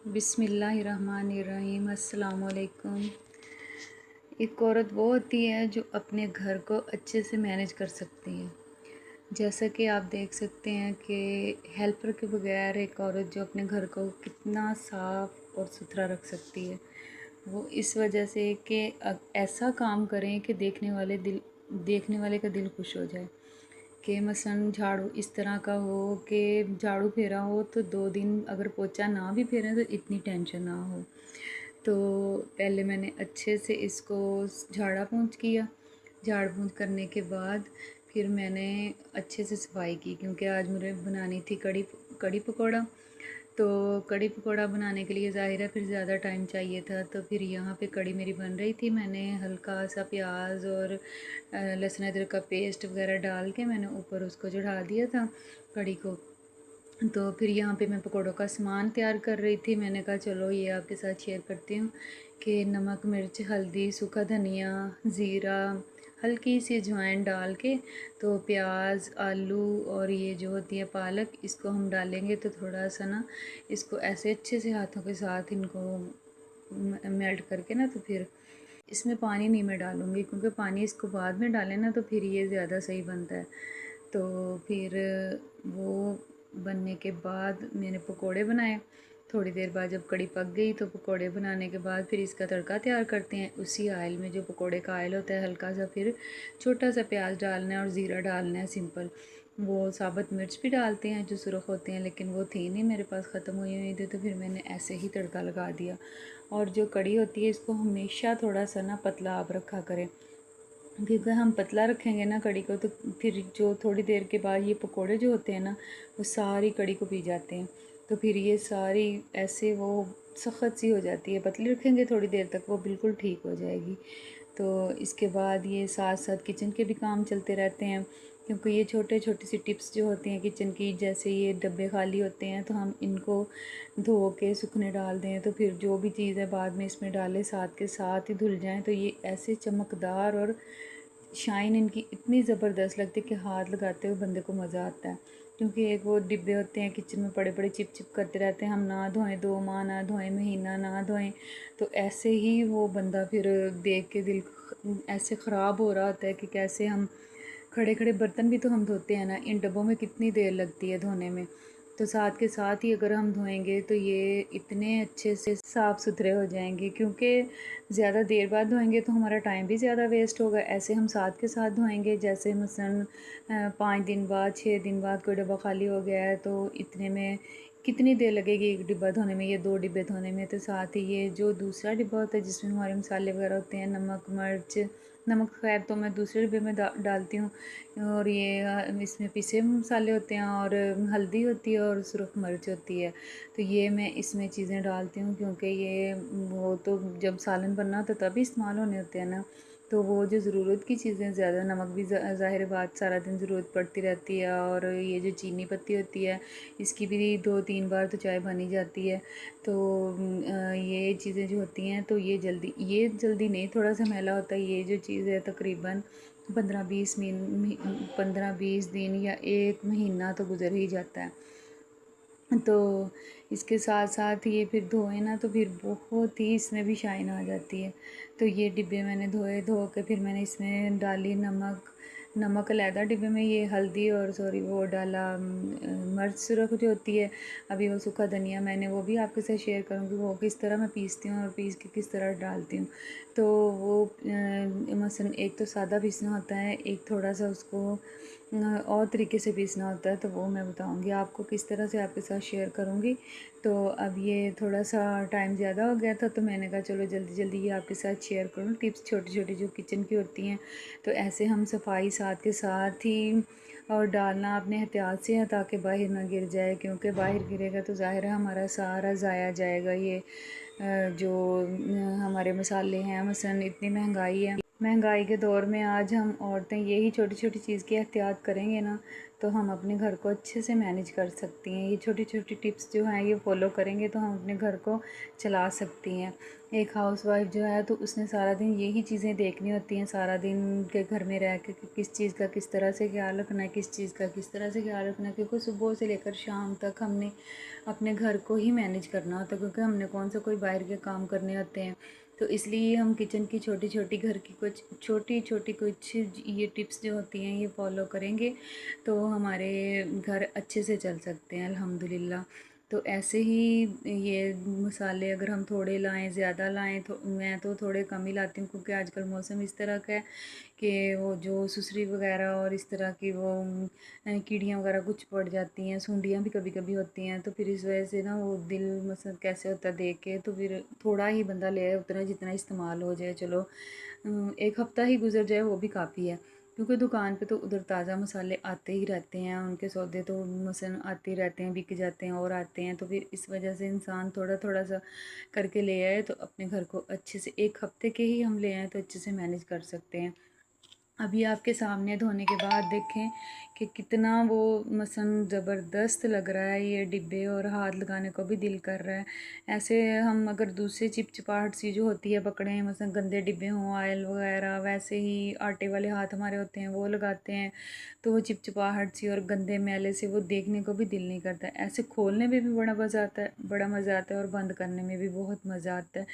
बिस्मिल्लाहिर्रहमानिर्रहीम। अस्सलाम वालेकुम। एक औरत वो होती है जो अपने घर को अच्छे से मैनेज कर सकती है। जैसा कि आप देख सकते हैं कि हेल्पर के बगैर एक औरत जो अपने घर को कितना साफ़ और सुथरा रख सकती है, वो इस वजह से कि ऐसा काम करें कि देखने वाले का दिल खुश हो जाए। कि मसलन झाड़ू इस तरह का हो कि झाड़ू फेरा हो तो 2 दिन अगर पोछा ना भी फेरें तो इतनी टेंशन ना हो। तो पहले मैंने अच्छे से इसको झाड़ा पोंछ किया। झाड़ पोंछ करने के बाद फिर मैंने अच्छे से सफाई की, क्योंकि आज मुझे बनानी थी कड़ी कड़ी पकौड़ा। तो कड़ी पकौड़ा बनाने के लिए ज़ाहिर है फिर ज़्यादा टाइम चाहिए था। तो फिर यहाँ पे कड़ी मेरी बन रही थी। मैंने हल्का सा प्याज और लहसुन अदरक का पेस्ट वगैरह डाल के मैंने ऊपर उसको चढ़ा दिया था कड़ी को। तो फिर यहाँ पे मैं पकौड़ों का सामान तैयार कर रही थी। मैंने कहा चलो ये आपके साथ शेयर करती हूँ कि नमक, मिर्च, हल्दी, सूखा धनिया, ज़ीरा, हल्की सी अजवाइन डाल के तो प्याज, आलू और ये जो होती है पालक, इसको हम डालेंगे तो थोड़ा सा ना इसको ऐसे अच्छे से हाथों के साथ इनको मेल्ट करके ना, तो फिर इसमें पानी नहीं मैं डालूँगी, क्योंकि पानी इसको बाद में डालें ना तो फिर ये ज़्यादा सही बनता है। तो फिर वो बनने के बाद मैंने पकोड़े बनाए। थोड़ी देर बाद जब कड़ी पक गई तो पकोड़े बनाने के बाद फिर इसका तड़का तैयार करते हैं। उसी ऑयल में, जो पकोड़े का ऑयल होता है, हल्का सा फिर छोटा सा प्याज डालना है और ज़ीरा डालना है सिंपल। वो साबुत मिर्च भी डालते हैं जो सुरख होते हैं, लेकिन वो थी नहीं मेरे पास, ख़त्म हुई थी, तो फिर मैंने ऐसे ही तड़का लगा दिया। और जो कड़ी होती है इसको हमेशा थोड़ा सा ना पतला आप रखा करें, क्योंकि हम पतला रखेंगे ना कड़ी को तो फिर जो थोड़ी देर के बाद ये पकोड़े जो होते हैं ना वो सारी कड़ी को पी जाते हैं। तो फिर ये सारी ऐसे वो सख्त सी हो जाती है। पतली रखेंगे थोड़ी देर तक वो बिल्कुल ठीक हो जाएगी। तो इसके बाद ये साथ साथ किचन के भी काम चलते रहते हैं, क्योंकि ये छोटे छोटी सी टिप्स जो होती हैं किचन की, जैसे ये डब्बे खाली होते हैं तो हम इनको धो के सूखने डाल दें तो फिर जो भी चीज़ है बाद में इसमें डालें, साथ के साथ ही धुल जाएं तो ये ऐसे चमकदार और शाइन इनकी इतनी ज़बरदस्त लगती है कि हाथ लगाते हुए बंदे को मज़ा आता है। क्योंकि एक वो डिब्बे होते हैं किचन में पड़े पड़े, चिप चिप करते रहते हैं, हम ना धोएं 2 माह ना धोएं महीना ना धोएं, तो ऐसे ही वो बंदा फिर देख के दिल ऐसे ख़राब हो रहा होता है कि कैसे हम खड़े खड़े बर्तन भी तो हम धोते हैं ना, इन डब्बों में कितनी देर लगती है धोने में। तो साथ के साथ ही अगर हम धोएंगे तो ये इतने अच्छे से साफ़ सुथरे हो जाएंगे, क्योंकि ज़्यादा देर बाद धोएंगे तो हमारा टाइम भी ज़्यादा वेस्ट होगा। ऐसे हम साथ के साथ धोएंगे, जैसे मसलन 5 दिन बाद 6 दिन बाद कोई डब्बा खाली हो गया है तो इतने में कितनी देर लगेगी एक डिब्बा धोने में या 2 डिब्बे धोने में। तो साथ ही ये जो दूसरा डिब्बा होता है जिसमें हमारे मसाले वगैरह होते हैं, नमक, मिर्च, नमक खैर तो मैं दूसरे डिब्बे में डालती हूँ, और ये इसमें पिसे मसाले होते हैं और हल्दी होती है और सुरख मिर्च होती है। तो ये मैं इसमें चीज़ें डालती हूँ, क्योंकि ये वो तो जब सालन बनना होता है तभी इस्तेमाल होने होते हैं ना। तो वो जो ज़रूरत की चीज़ें ज़्यादा, नमक भी ज़ाहिर बात सारा दिन ज़रूरत पड़ती रहती है, और ये जो चीनी पत्ती होती है इसकी भी 2-3 बार तो चाय बनी जाती है। तो ये चीज़ें जो होती हैं तो ये जल्दी नहीं, थोड़ा सा मैला होता है। ये जो चीज़ है तकरीबन 15-20 दिन या 1 महीना तो गुज़र ही जाता है। तो इसके साथ साथ ये फिर धोए ना तो फिर बहुत ही इसमें भी शाइन आ जाती है। तो ये डिब्बे मैंने धोए, धो के फिर मैंने इसमें डाली नमक अलहदा डिब्बे में, ये हल्दी और सॉरी वो डाला मिर्च सुरख जो होती है। अभी वो सूखा धनिया मैंने वो भी आपके साथ शेयर करूँगी वो किस तरह मैं पीसती हूँ और पीस के किस तरह डालती हूँ। तो वो मसलन एक तो सादा पीसना होता है, एक थोड़ा सा उसको और तरीके से पीसना होता है, तो वो मैं बताऊँगी आपको किस तरह से आपके साथ शेयर करूँगी। तो अब ये थोड़ा सा टाइम ज़्यादा हो गया था तो मैंने कहा चलो जल्दी जल्दी ये आपके साथ शेयर करूँ टिप्स छोटी छोटी जो किचन की होती हैं। तो ऐसे हम सफाई साथ के साथ ही और डालना अपने एहतियात से है ताकि बाहर ना गिर जाए, क्योंकि बाहर गिरेगा तो ज़ाहिर है हमारा सारा ज़ाया जाएगा। ये जो हमारे मसाले हैं, मसलन इतनी महंगाई है, महंगाई के दौर में आज हम औरतें यही छोटी छोटी चीज़ की एहतियात करेंगे ना तो हम अपने घर को अच्छे से मैनेज कर सकती हैं। ये छोटी छोटी टिप्स जो हैं ये फॉलो करेंगे तो हम अपने घर को चला सकती हैं। एक हाउसवाइफ जो है तो उसने सारा दिन यही चीज़ें देखनी होती हैं, सारा दिन के घर में रह के कि किस चीज़ का किस तरह से ख्याल रखना है, किस चीज़ का किस तरह से ख्याल रखना है, क्योंकि सुबह से लेकर शाम तक हमने अपने घर को ही मैनेज करना होता है, क्योंकि हमने कौन सा कोई बाहर के काम करने होते हैं। तो इसलिए हम किचन की छोटी छोटी घर की कुछ छोटी छोटी कुछ ये टिप्स जो होती हैं ये फॉलो करेंगे तो हमारे घर अच्छे से चल सकते हैं अल्हम्दुलिल्लाह। तो ऐसे ही ये मसाले अगर हम थोड़े लाएं ज़्यादा लाएं तो मैं तो थोड़े कम ही लाती हूँ, क्योंकि आजकल मौसम इस तरह का है कि वो जो सुसरी वगैरह और इस तरह की वो कीड़ियाँ वगैरह कुछ पड़ जाती हैं, सूंडियाँ भी कभी कभी होती हैं। तो फिर इस वजह से ना वो दिल मतलब कैसे होता है देख के, तो फिर थोड़ा ही बंदा ले आए, उतना जितना इस्तेमाल हो जाए। चलो एक हफ़्ता ही गुजर जाए वो भी काफ़ी है, क्योंकि दुकान पे तो उधर ताज़ा मसाले आते ही रहते हैं, उनके सौदे तो मसलन आते ही रहते हैं, बिक जाते हैं और आते हैं। तो फिर इस वजह से इंसान थोड़ा थोड़ा सा करके ले आए तो अपने घर को अच्छे से, एक हफ़्ते के ही हम ले आए तो अच्छे से मैनेज कर सकते हैं। अभी आपके सामने धोने के बाद देखें कि कितना वो मसन ज़बरदस्त लग रहा है ये डिब्बे, और हाथ लगाने को भी दिल कर रहा है। ऐसे हम अगर दूसरी चिपचिपाहट सी जो होती है पकड़ें, मसन गंदे डिब्बे हों ऑयल वगैरह, वैसे ही आटे वाले हाथ हमारे होते हैं वो लगाते हैं तो वो चिपचिपाहट सी और गंदे मैले से वो देखने को भी दिल नहीं करता। ऐसे खोलने में भी बड़ा मज़ा आता है, बड़ा मज़ा आता है, और बंद करने में भी बहुत मज़ा आता है।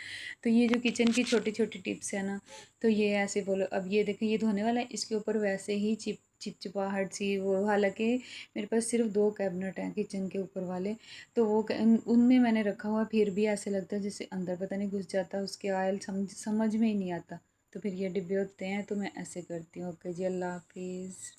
तो ये जो किचन की छोटी छोटी टिप्स है ना, तो ये ऐसे बोलो। अब ये देखिए ये धोने वाला है, इसके ऊपर वैसे ही चिपचिपाहट सी वो, हालांकि मेरे पास सिर्फ 2 कैबिनेट हैं किचन के ऊपर वाले, तो वो उनमें मैंने रखा हुआ, फिर भी ऐसे लगता है जैसे अंदर पता नहीं घुस जाता उसके ऑयल, समझ में ही नहीं आता। तो फिर ये डिब्बे होते हैं तो मैं ऐसे करती हूँ। ओके जी, अल्लाह हाफिज़।